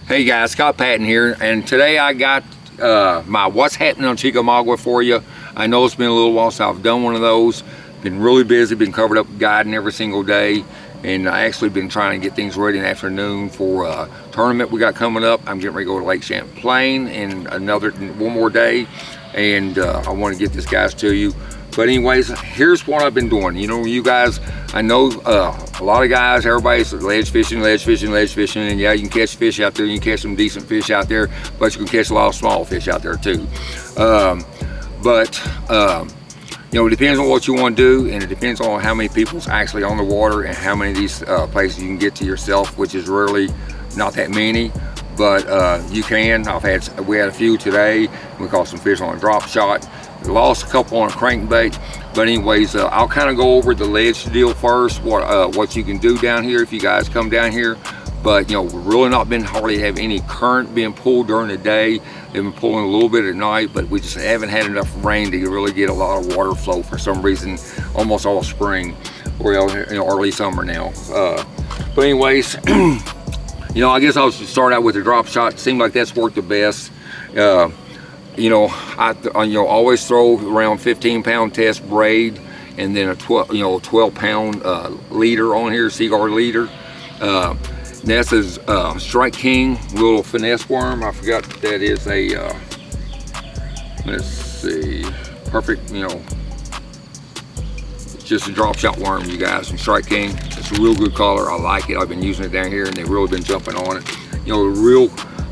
Hey guys, Scott Patton here, and today I got my What's Happening on Chickamauga for you. I know it's been a little while since I've done one of those. Been really busy, been covered up guiding every single day, and I actually been trying to get things ready in the afternoon for a tournament we got coming up. I'm getting ready to go to Lake Champlain in one more day, and I want to get this guys to you. But anyways, here's what I've been doing. You know, you guys, I know a lot of guys, everybody's ledge fishing, and yeah, you can catch fish out there, you can catch some decent fish out there, but you can catch a lot of small fish out there too. You know, it depends on what you want to do, and it depends on how many people's actually on the water and how many of these places you can get to yourself, which is really not that many. But you can. We had a few today. We caught some fish on a drop shot. We lost a couple on a crankbait. But anyways, I'll kind of go over the ledge deal first. What you can do down here if you guys come down here. But you know, we're really not been hardly have any current being pulled during the day. They've been pulling a little bit at night, but we just haven't had enough rain to really get a lot of water flow for some reason. Almost all spring, or you know, early summer now. But anyways. You know, I guess I'll start out with a drop shot. It seemed like that's worked the best. You know, I always throw around 15-pound test braid, and then a 12-pound leader on here, Seaguar leader. That's a Strike King little finesse worm. I forgot that is a. Let's see, perfect. You know, it's just a drop shot worm, you guys, from Strike King. It's a real good color. I like it. I've been using it down here, and they've really been jumping on it. You know, a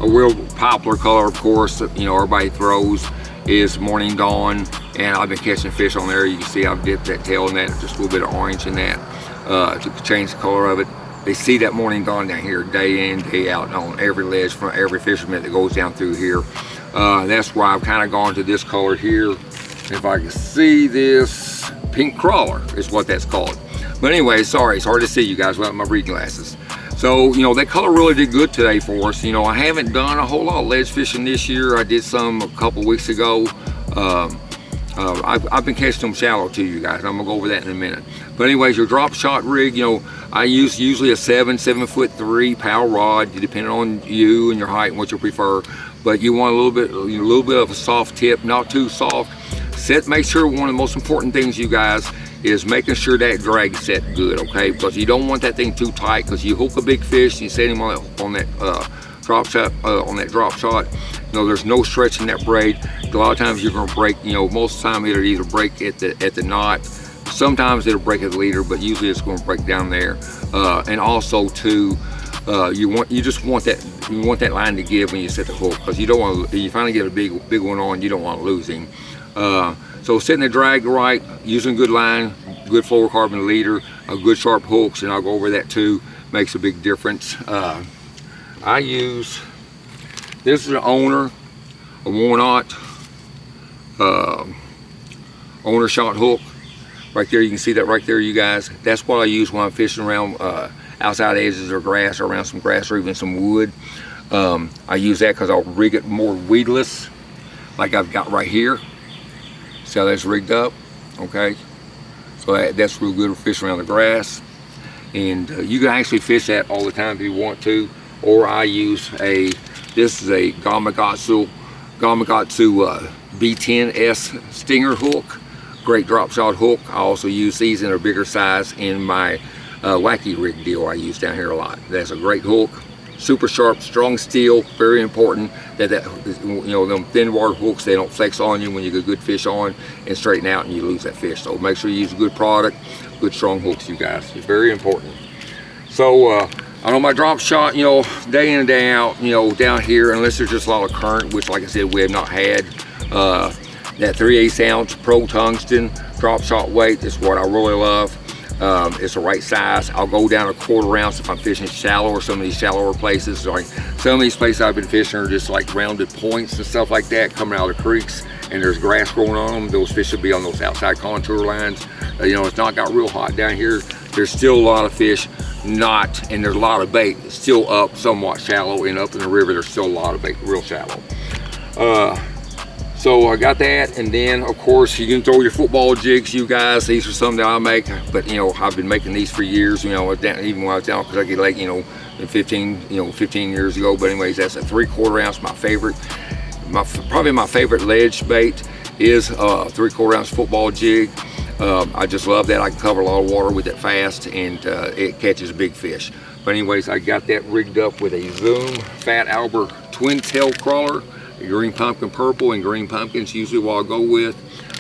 real popular color, of course, that, you know, everybody throws is Morning Dawn, and I've been catching fish on there. You can see I've dipped that tail in that, just a little bit of orange in that to change the color of it. They see that Morning Dawn down here day in, day out on every ledge from every fisherman that goes down through here. That's why I've kind of gone to this color here. If I can see this, pink crawler is what that's called. But anyway, sorry, it's hard to see you guys without my reading glasses. So, you know, that color really did good today for us. You know, I haven't done a whole lot of ledge fishing this year. I did some a couple weeks ago. I've been catching them shallow too, you guys. I'm gonna go over that in a minute. But anyways, your drop shot rig, you know, I use usually a 7'3" power rod, depending on you and your height and what you prefer. But you want a little bit of a soft tip, not too soft. Make sure one of the most important things, you guys, is making sure that drag set good, okay? Because you don't want that thing too tight, because you hook a big fish, you set him on that drop shot, you know, there's no stretch in that braid. A lot of times you're gonna break, you know, most of the time it'll either break at the knot, sometimes it'll break at the leader, but usually it's gonna break down there. And also too, you want that line to give when you set the hook, because you don't want to, if you finally get a big one on, you don't want to lose him. So setting the drag right, using good line, good fluorocarbon leader, good sharp hooks, and I'll go over that too, makes a big difference. I use, this is an owner, a Warnot owner shot hook. Right there, you can see that right there, you guys. That's what I use when I'm fishing around outside edges or grass, or around some grass, or even some wood. I use that because I'll rig it more weedless, like I've got right here. See how that's rigged up, okay? So that's real good for fishing around the grass. And you can actually fish that all the time if you want to. Or I use this is a Gamakatsu B10S Stinger hook. Great drop shot hook. I also use these in a bigger size in my Wacky rig deal I use down here a lot. That's a great hook. Super sharp, strong steel, very important that you know, them thin water hooks, they don't flex on you when you get good fish on and straighten out and you lose that fish. So make sure you use a good product, good strong hooks, you guys. It's very important. So I know my drop shot, you know, day in and day out, you know, down here, unless there's just a lot of current, which like I said, we have not had. That 3/8 ounce pro tungsten drop shot weight is what I really love. It's the right size. I'll go down a 1/4 ounce if I'm fishing shallow, or some of these shallower places. Like some of these places I've been fishing are just like rounded points and stuff like that coming out of the creeks, and there's grass growing on them. Those fish will be on those outside contour lines. You know, it's not got real hot down here. There's still a lot of fish, and there's a lot of bait still up somewhat shallow, and up in the river there's still a lot of bait real shallow. So I got that, and then of course you can throw your football jigs, you guys. These are some that I make, but you know, I've been making these for years, you know, even when I was down at Kentucky Lake, you know, 15 years ago. But anyways, that's a 3/4 ounce, my favorite. Probably my favorite ledge bait is 3/4 ounce football jig. I just love that. I can cover a lot of water with it fast, and it catches big fish. But anyways, I got that rigged up with a Zoom Fat Albert twin tail crawler, green pumpkin purple, and green pumpkins usually what I'll go with.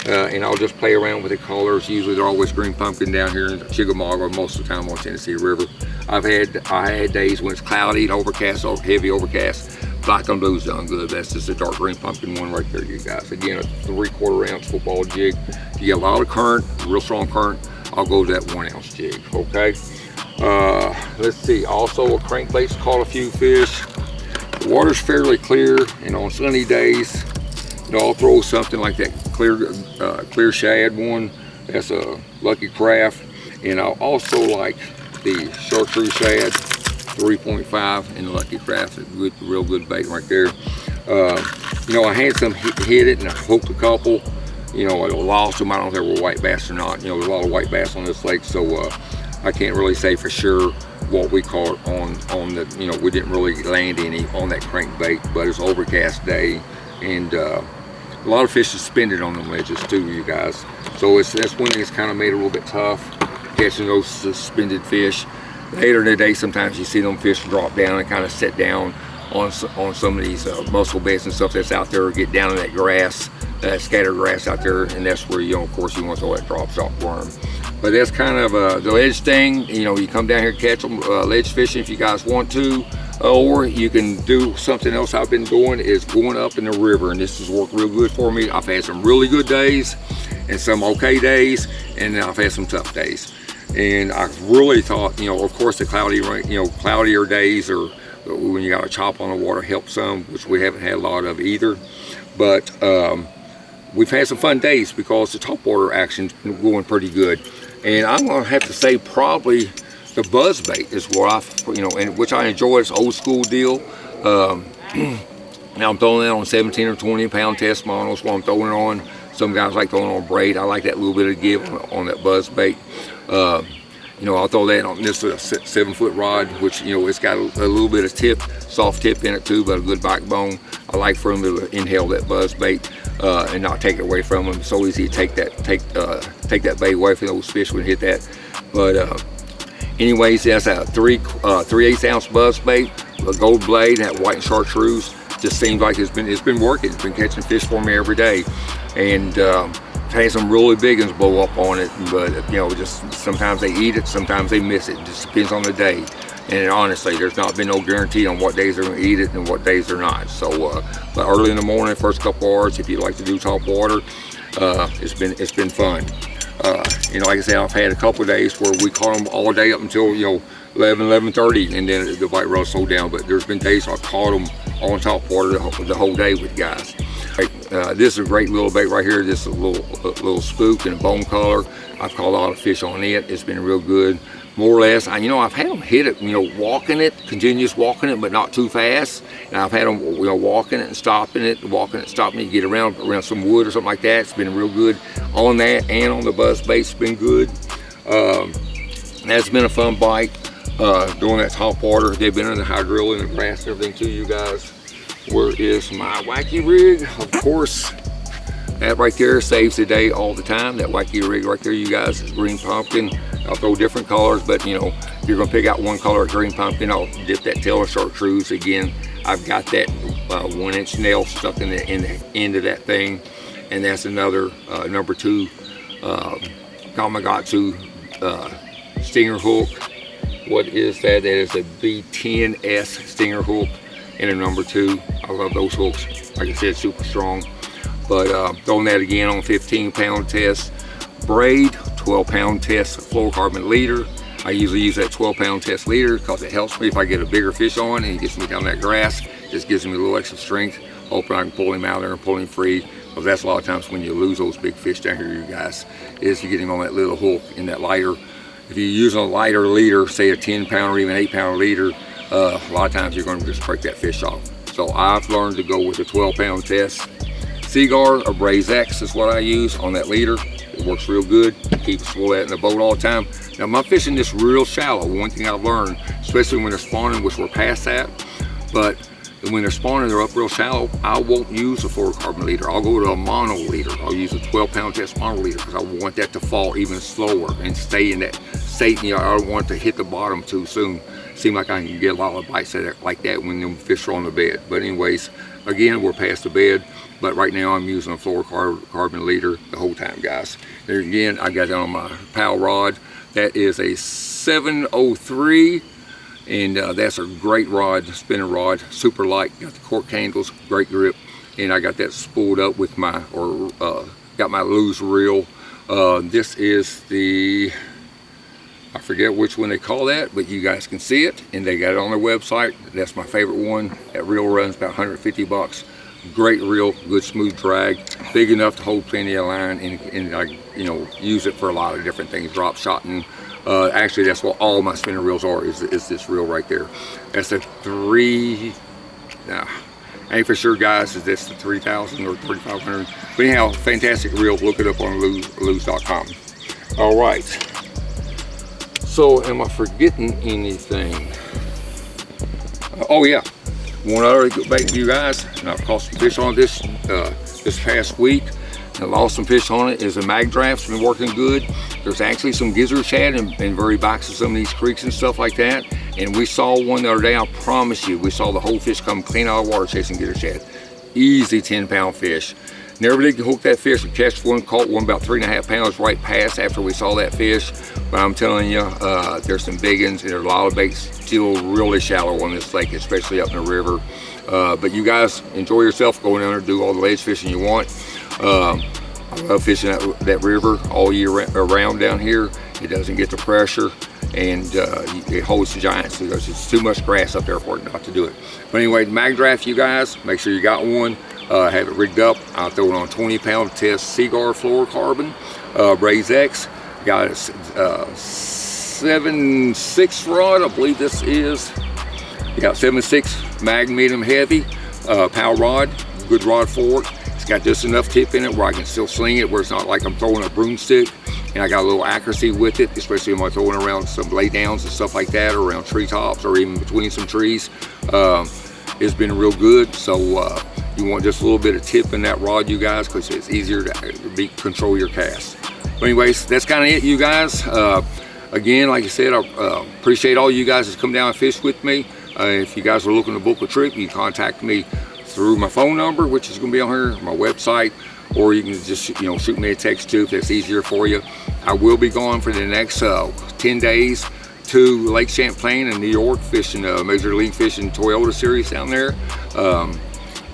And I'll just play around with the colors. Usually they're always green pumpkin down here in Chickamauga, most of the time on Tennessee River. I had days when it's cloudy and overcast, or heavy overcast. Black and blue's done good. That's just a dark green pumpkin one right there, you guys. Again, a 3/4 ounce football jig. If you get a lot of current, real strong current, I'll go to that 1 ounce jig, okay? Let's see, also a crankbait's caught a few fish. The water's fairly clear, and on sunny days, I'll throw something like that clear shad one. That's a Lucky Craft. And I'll also like the chartreuse shad 3.5 in the Lucky Craft. Real good bait right there. I had some hit it, and I hooked a couple. I lost them. I don't know if they were white bass or not. There's a lot of white bass on this lake, so I can't really say for sure what we caught on the, we didn't really land any on that crankbait, but it's an overcast day, and a lot of fish suspended on them ledges too, you guys. So that's when it's kind of made it a little bit tough catching those suspended fish. Later in the day, sometimes you see them fish drop down and kind of sit down on some of these mussel beds and stuff that's out there, or get down in that grass, that scattered grass out there, and that's where of course you want to throw that drop shot worm. But that's kind of the ledge thing. You come down here and catch them ledge fishing if you guys want to, or you can do something else I've been doing, is going up in the river, and this has worked real good for me. I've had some really good days and some okay days, and then I've had some tough days. And I really thought, of course the cloudier days, or when you got a chop on the water, help some, which we haven't had a lot of either. But we've had some fun days because the topwater action's going pretty good. And I'm gonna have to say probably the buzz bait is what and which I enjoy. It's old school deal. Now I'm throwing it on 17 or 20 pound test models while I'm throwing it on. Some guys like throwing on braid. I like that little bit of give on that buzz bait. I'll throw that on this 7-foot rod, which it's got a little bit of soft tip in it too, but a good backbone. I like for them to inhale that buzz bait and not take it away from them. It's so easy to take that bait away from those fish when hit that. But anyways, that's a 3/8 ounce buzz bait, a gold blade, that white and chartreuse. Just seems like it's been working. It's been catching fish for me every day, and had some really big ones blow up on it, but just sometimes they eat it, sometimes they miss it. It just depends on the day. And honestly, there's not been no guarantee on what days they're going to eat it and what days they're not. So, but early in the morning, first couple hours, if you like to do top water, it's been fun. Like I said, I've had a couple of days where we caught them all day up until 11:30, and then the bite rod slowed down. But there's been days I've caught them on top water the whole day with guys. This is a great little bait right here. This is a little spook in a bone color. I've caught a lot of fish on it. It's been real good. More or less, I've had them hit it, walking it, continuous walking it, but not too fast. And I've had them, walking it and stopping it, walking it, stopping it. You get around some wood or something like that. It's been real good on that, and on the buzz bait. It's been good. That's been a fun bite. Doing that top water. They've been in the hydrilla and the grass and everything too, you guys. Where is my Wacky rig? Of course, that right there saves the day all the time. That Wacky rig right there, you guys, is green pumpkin. I'll throw different colors, but if you're gonna pick out one color of green pumpkin, I'll dip that tail of chartreuse. Again, I've got that 1-inch nail stuck in the end of that thing, and that's another number 2 Kamagatsu stinger hook. What is that? That is a B10S stinger hook and a number 2. I love those hooks. Like I said, super strong. But throwing that again on 15-pound test braid, 12-pound test fluorocarbon leader. I usually use that 12-pound test leader because it helps me if I get a bigger fish on and he gets me down that grass. Just gives me a little extra strength. Hoping I can pull him out there and pull him free. Because that's a lot of times when you lose those big fish down here, you guys, is you get him on that little hook in that lighter. If you're using a lighter leader, say a 10-pound or even 8-pound leader, a lot of times you're going to just break that fish off. So I've learned to go with a 12-pound test. Seaguar or Braze X is what I use on that leader. It works real good. Keeps full that in the boat all the time. Now my fishing is real shallow. One thing I've learned, especially when they're spawning, which we're past that, but when they're spawning, they're up real shallow, I won't use a fluorocarbon leader. I'll go to a mono leader. I'll use a 12-pound test mono leader because I want that to fall even slower and stay in that state. You know, I don't want it to hit the bottom too soon. Seem like I can get a lot of bites like that when the fish are on the bed. But anyways, again, we're past the bed. But right now I'm using a fluorocarbon leader the whole time, guys. There again, I got it on my PAL rod. That is a 703. And that's a great rod, spinning rod, super light, got the cork handles, great grip, and I got that spooled up with my, got my loose reel. This is the, I forget which one they call that, but you guys can see it, and they got it on their website. That's my favorite one. That reel runs about 150 bucks. Great reel, good smooth drag, big enough to hold plenty of line, and I, you know, use it for a lot of different things, drop shotting. Actually, that's what all my spinning reels are, is this reel right there. That's a I ain't for sure, guys, is this the 3,000 or 3,500. But anyhow, fantastic reel. Look it up on lose.com. All right. So, am I forgetting anything? Oh yeah, one other bait for you guys. And I've caught some fish on this this past week. I lost some fish on it. Is a mag draft's been working good. There's actually some gizzard shad and very backs of some of these creeks and stuff like that. And we saw one the other day. I promise you, we saw the whole fish come clean out of the water chasing gizzard shad. Easy 10-pound fish. Never did hook that fish. We catch one, caught one about 3.5 pounds right past after we saw that fish. But I'm telling you, there's some big ones, and there's a lot of baits still really shallow on this lake, especially up in the river. But you guys enjoy yourself, going down there, do all the ledge fishing you want. I love fishing that river all year around down here. It doesn't get the pressure, and it holds the giants because it's too much grass up there for it not to do it. But anyway, mag draft, you guys, make sure you got one. Have it rigged up. I'll throw it on 20-pound test Seaguar fluorocarbon, Braze X. Got a 7.6 rod, I believe this is. Got 7.6 mag medium heavy PAL rod, good rod for it. It's got just enough tip in it where I can still sling it, where it's not like I'm throwing a broomstick, and I got a little accuracy with it, especially when I'm throwing around some laydowns and stuff like that, or around treetops, or even between some trees. It's been real good. So you want just a little bit of tip in that rod, you guys, because it's easier to control your cast. But anyways, that's kind of it, you guys. Again, like I said, I appreciate all you guys that come down and fish with me. If you guys are looking to book a trip, you can contact me through my phone number, which is going to be on here, my website, or you can just, you know, shoot me a text too if that's easier for you. I will be going for the next 10 days to Lake Champlain in New York, fishing Major League Fishing Toyota Series down there.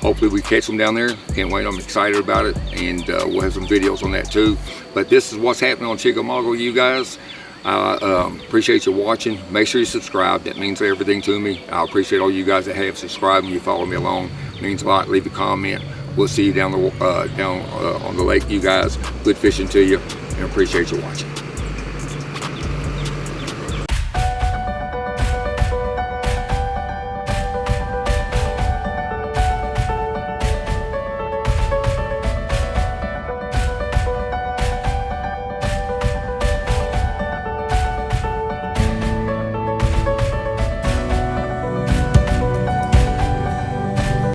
Hopefully we catch them down there. Can't wait, I'm excited about it, and we'll have some videos on that too. But this is what's happening on Chickamauga, you guys. I appreciate you watching. Make sure you subscribe. That means everything to me. I appreciate all you guys that have subscribed and you follow me along. It means a lot. Leave a comment. We'll see you down on the lake, you guys. Good fishing to you, and appreciate you watching.